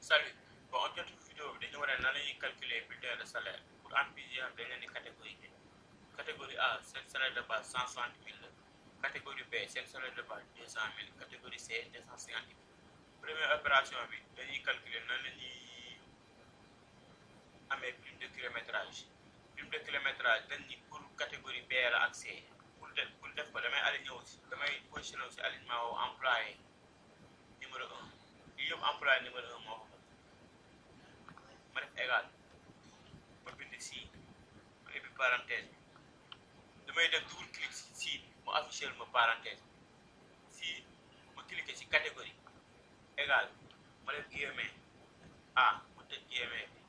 Salut. Bon, objectif vidéo bi dañu war a nan la ñuy calculer bulletin de salaire pour entreprise yi dañ leen di catégoriser. Catégorie A seen salaire de base 160 000 la. Catégorie B seen salaire de base 200 000. Catégorie C 250 000. Première opération bi dañuy calculer nan la ñuy amee prime de kilométrage. Prime de kilométrage dañ ni pour catégorie B la ak C. pour def ko damay aligné aussi damay positionné aussi alignement wu employé numéro 1 lii yëpp employé numéro 1 moo ko ma def égal ma bind si ma ubbi parenthèse damay def double clic si mu affiché ma parenthèse si ma cliqué si catégorie égal ma def guillemets A ma tëj guillemets bi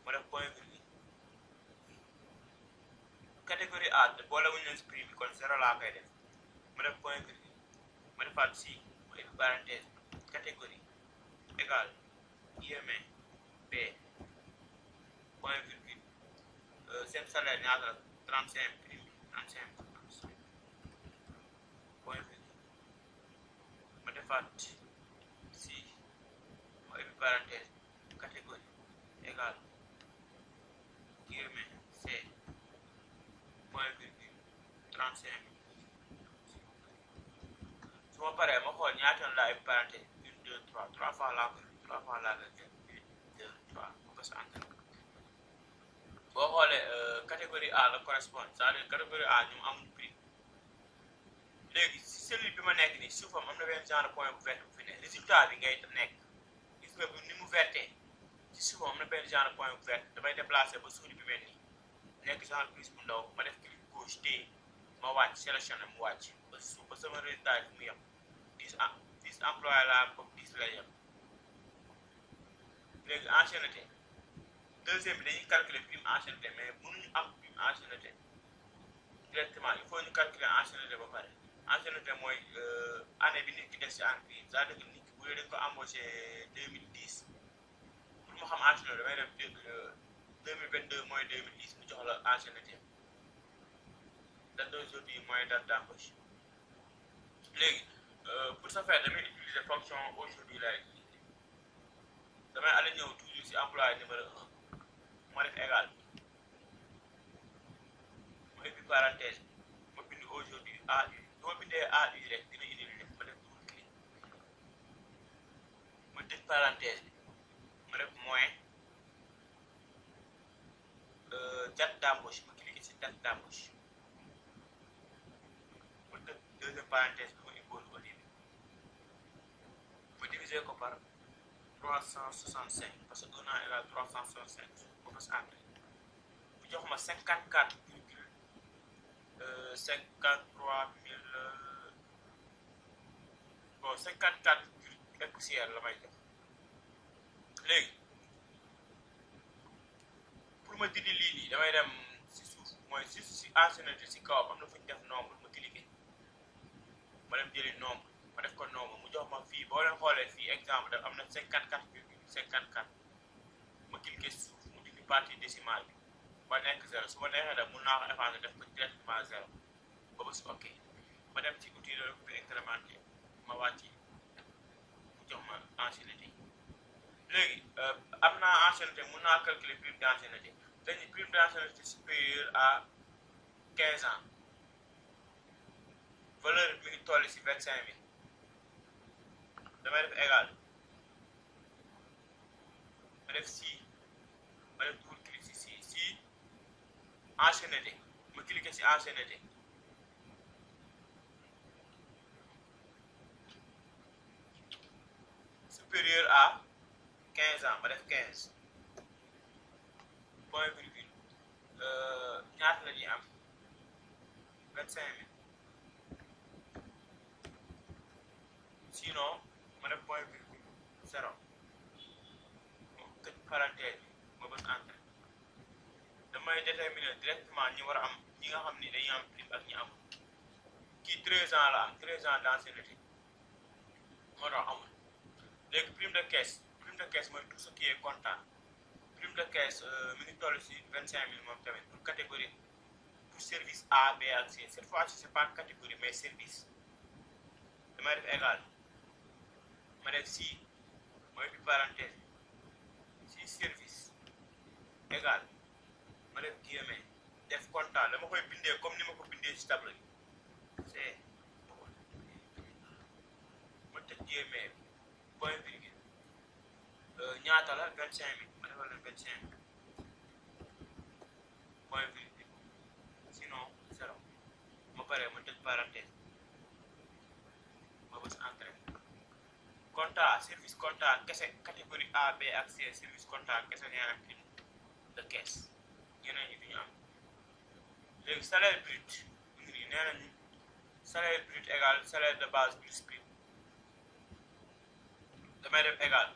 ma def point virgule catégorie A boole wuñu leen si prix bi kon 0 laa koy def ma def point virgule ma defaat si ma ubbi parenthèse catégorie égal guillemets B point virgule seen salaire ñaata la 35 prime 35 point virgule ma defaat si ma ubbi parenthèse catégorie égal guillemets C point virgule 35 su ma paree ma xool ñaata yoon laa ubbi parenthèse 1 2 3 3 fois laa koy jël 1 2 3 ma bës enter boo xoolee catégorie A la correspond c'est-à-dire catégorie A ñu amul prix léegi si cellule bi ma nekk nii suufam am na benn genre point bu vert bu fi ne résultat bi ngay nekk gis nga ni mu vertee ci suufam am na benn genre point bu vert damay déplacé ba suuli bi mel nii nekk genre plus bu ndaw ma def clic gauche téye ma wàcc sélectionné mu wàcc ba suuf ba sama résultat yi mu yem 10 employé laa comme 10 lay yem léegi ancienneté deuxième bi dañuy calculer prime ancienneté mais mënuñu am prime ancienneté directement il faut ñu calculer ancienneté ba pare ancienneté mooy année bi nit ki def si entreprise c'est-à-dire que nit ki bu dee dañ ko embauché 2010 pour mu xam ancienneté damay def 2022 mooy 2010 mu jox la ancienneté date d'aujourd'hui mooy date d'embauche léegi pour ce faire damay utiliser fonction aujourd'hui lay utiliser damay aller ñëw toujours si employé numéro 1 ma def égal ma ubbi parenthèse ma bind aujourd'hui AU su ma bindee AU rek dina indi lu def ma def double clic ma tëj parenthèse bi ma def moins date d'embauche ma cliquer si date d'embauche ma tëj deuxième parenthèse bi ma imposé au début ma diviser ko par 365 parce que 1 an égale 365 ma fas entrée bu jox ma 54 virgule 53 000 bon 54 virgule et poussière la may jox léegi pour ma dindi lii nii damay dem si suuf mooy si ancienneté si kawam am na fu ñu def nombre ma cliquer ma dem jëli nombre ma def ko nombre mu jox ma fii boo leen xoolee fii exemple def am na 54 virgule 54 ma cliquer suuf mu dindi partie décimale bi ba nekk 0 su ma neexee def mun naa ko effacer def ko directement 0 ba bës ok ma dem ci outil de recoupé incrémenté ma wàcc mu jox ma ancienneté léegi am naa ancienneté mun naa calculer prime d'ancienneté dañuy prime d'ancienneté supérieure à 15 ans valeur bi mi ngi toll si 25 000 damay def égal ma def si ma def double clic si ancienneté ma cliquer si ancienneté supérieur à 15 ans ma def 15 point virgule ñaata la ñuy am 25 000 sinon ma def point virgule 0 tëj parenthèse ma bës entrée damay déterminer directement ñi war a am ñi nga xam ni dañuy am prime ak ñi am kii 13 ans la am 13 ans d'ancienneté moo tax amul léegi prime de caisse mooy tout ce qui est comptant prime de caisse mi ngi toll si 25 000 moom tamit pour catégorie pour service A B ak C cette fois-ci c'est pas catégorie mais service damay def égal ma def si mooy bi parenthèse égal ma def guillemets def comptant dama koy bindee comme ni ma ko bindee ci tableau bi c'est ma tëj guillemets point virgule ñaata la 25 000 ma defal leen 25 000 point virgule sinon 0 ma pare ma tëj parenthèse ma bës entrée comptant service comptant kese catégorie A B ak C service comptant kese nee na prime de caisse ñeneen ñi duñu am léegi salaire brut mu ngi nii nee nañu salaire brut égal salaire de base plus prime damay def égal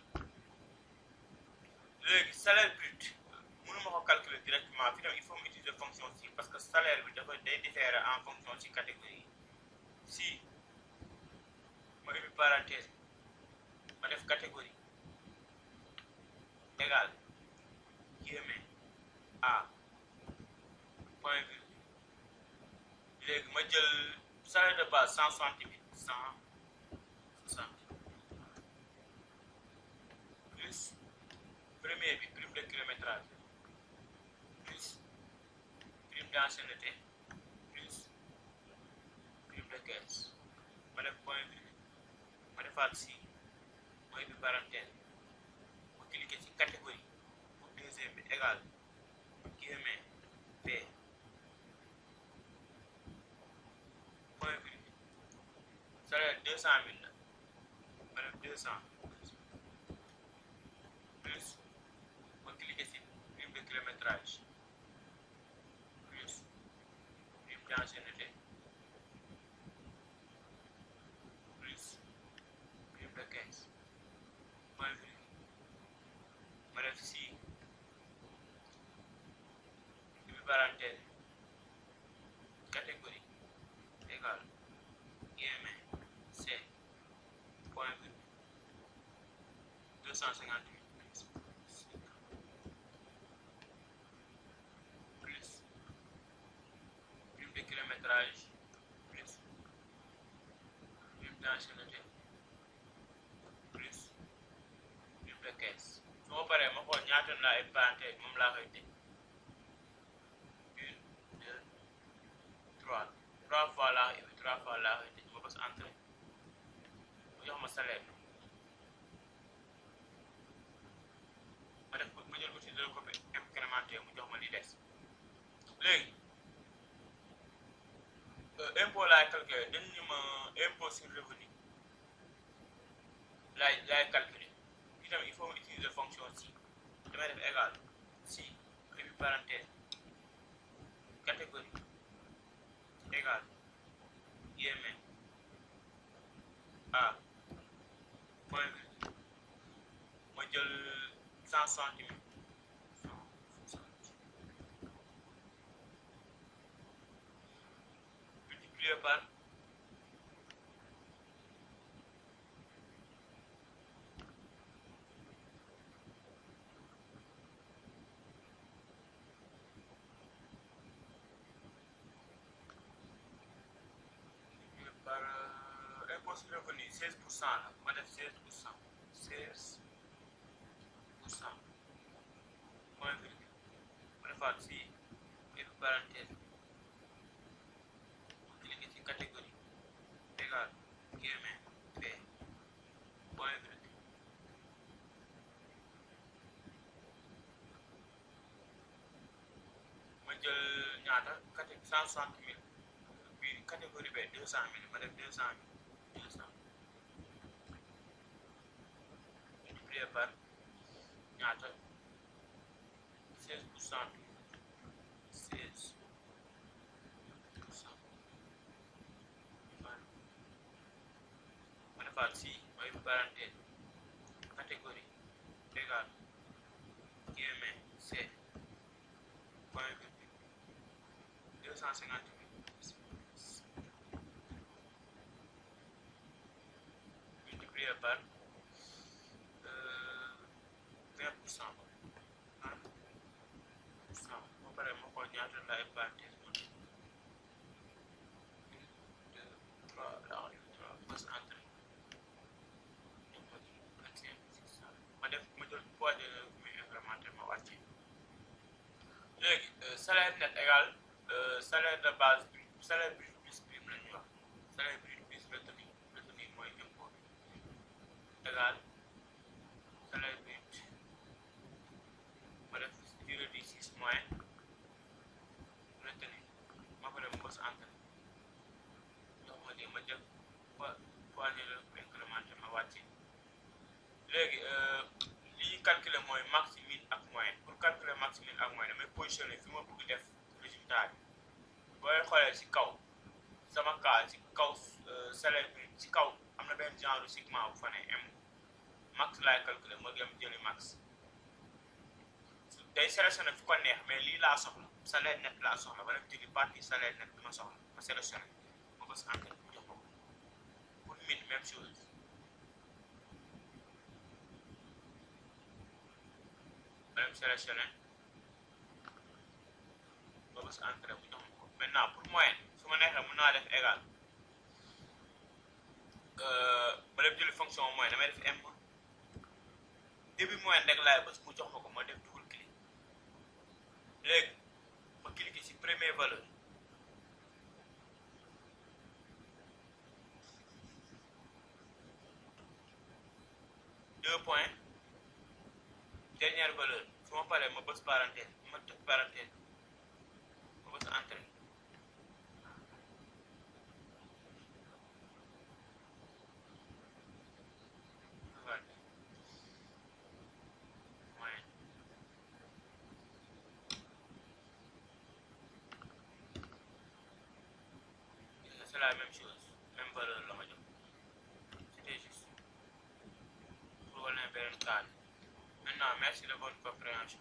léegi salaire brut mënuma ko calculer directement fi tam il faut mu utiliser fonction si parce que salaire bi dafa day différer en fonction ci catégorie si ma ubbi parenthèse ma def catégorie égal guillemets A point virgule léegi ma jël salaire de base 160 000 160 plus premier bi prime de kilométrage plus prime d'ancienneté plus prime de caisse ma def point virgule ma defaat si mooy bi parenthèse ma cliquer ci catégorie pour deuxième bi égal guillemets B point virgule salaire 200 000 la ma def 200 plus ma cliquer ci prime de kilométrage plus prime d'ancienneté plus prime de caisse point virgule ma def si bi parenthèse catégorie égal guillemets C point virgule 250 000 plus prime de kilométrage plus prime d'ancienneté plus prime de caisse su ma paree ma xool ñaata laa ay parenthèse moom laa koy tëj 1 2 3 fois laa koy ubbi 3 fois laa koy tëj ma bës entrée mu jox ma salaire ma def ma jël ko ci deux copies incrémenté mu jox ma li des léegi impôt laay calculer dañ ñu ma impôt sur revenu laay calculer itam il faut ma utiliser fonction si damay def égal si ubbi parenthèse catégorie égal guillemets A point virgule ma jël 160 000 multiplié par impôt sur revenu 16% la ma def 16% point virgule ma defaat si et parenthèse ma cliquer ci catégorie égal guillemets B point virgule ma jël ñaata 160 000 bi catégorie B 200 000 ma def 200 000 multiplié par ñaata 16% 16% ma defaat si mooy parenthèse catégorie égal guillemets C point virgule 250 000 multiplié par 20%. Ba pare ma xool ñaata laay parenthèse ma 1 2 3 bës entrée 25 600 léegi salaire net égal salaire de base brut salaire brut plus prime la ñuy wax salaire brut plus retenu mooy impôt égal salaire brut ma def durée du 6 mois retenu ma pare ma bës entrée jox ma lii ma jël fois ni la incrémenté ma wàcce léegi li ñuy calculer mooy max min ak moyenne pour calculer max min ak moyenne damay positionner fi ma bëgg def résultat bi booy xoolee ci kaw sama cas ci kaw salaire bi ci kaw am na benn genre segment bu fa ne m max laay calculer ma dem jëli max day sélectionné fu ko neex mais lii laa soxla salaire net laa soxla ba dem jëli partie salaire net bi ma soxla ma sélectionné ma bës entrée mu jox ko pour min même chose ma dem sélectionné ma bës entrée mu jox ma ko maintenant pour moyenne su ma neexee mën naa def égal ma dem jëli fonction moyenne damay def m début moyenne rek laay bës mu jox ma ko ma def double clic léegi ma cliquer ci première valeur deux points dernière valeur su ma paree ma bës parenthèse ma tëj parenthèse ma bës entrée c'est la même chose même valeur la ma jox c'était juste pour wane beneen cas. Maintenant merci de votre compréhension.